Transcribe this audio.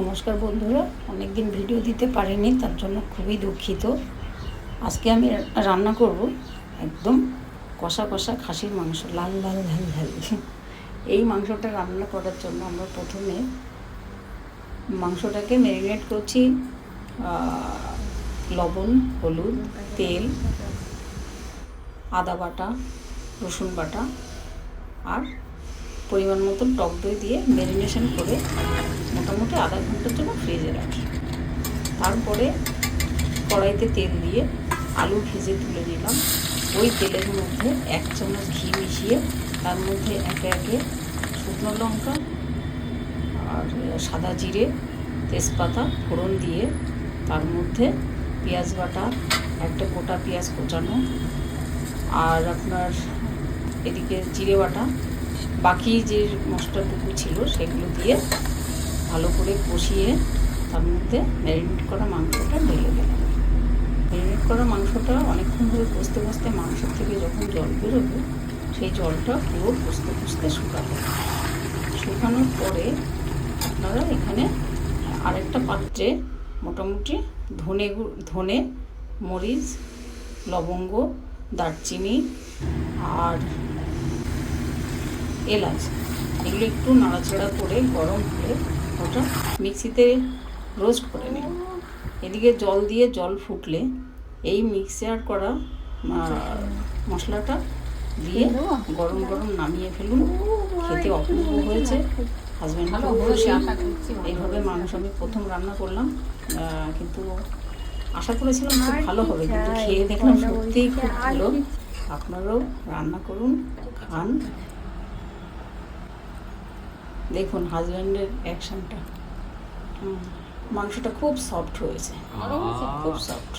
নমস্কার বন্ধুরা, অনেকদিন ভিডিও দিতে পারিনি, তার জন্য খুবই দুঃখিত। আজকে আমি রান্না করব একদম কষা কষা খাসির মাংস, লাল লাল ঝাল ঝাল। এই মাংসটা রান্না করার জন্য আমরা প্রথমে মাংসটাকে ম্যারিনেট করছি। লবণ, হলুদ, তেল, আদা বাটা, রসুন বাটা আর পরিমাণ মতন টক দই দিয়ে ম্যারিনেশন করে মোটামুটি আধা ঘন্টার জন্য ফ্রিজে রাখি। তারপরে কড়াইতে তেল দিয়ে আলু ভেজে তুলে নিলাম। ওই তেলের মধ্যে 1 চামচ ঘি মিশিয়ে তার মধ্যে একে একে শুকনো লঙ্কা আর সাদা জিরে, তেজপাতা ফোড়ন দিয়ে তার মধ্যে পেঁয়াজ বাটা, একটা গোটা পেঁয়াজ কোচানো আর আপনার এদিকে জিরে বাটা, বাকি যে মশলাটুকু ছিল সেগুলো দিয়ে ভালো করে কষিয়ে তার মধ্যে ম্যারিনেট করা মাংসটা ঢেলে দিলাম। ম্যারিনেট করা মাংসটা অনেকক্ষণ ধরে কষতে কষতে মাংসের থেকে যখন জল বেরোবে সেই জলটা পুরো কষতে কষতে শুকাবে। শুকানোর পরে আপনারা এখানে আরেকটা পাত্রে মোটামুটি ধনে, মরিচ, লবঙ্গ, দারচিনি আর এলাচ এগুলো একটু নাড়াচাড়া করে গরম হলে ওটা মিক্সিতে রোস্ট করে নিন। এদিকে জল দিয়ে জল ফুটলে এই মিক্সার করা মশলাটা দিয়ে গরম গরম নামিয়ে ফেলুন। খেতে অপূর্ব হয়েছে, হাজব্যান্ড খুব খুশি। এইভাবে মাংস আমি প্রথম রান্না করলাম, কিন্তু আশা করেছিলাম খুব ভালো হবে, কিন্তু খেয়ে দেখলাম সত্যিই খুব ভালো। আপনারাও রান্না করুন, খান। দেখুন হাজব্যান্ডের অ্যাকশনটা। মাংসটা খুব সফট হয়েছে, খুব সফট।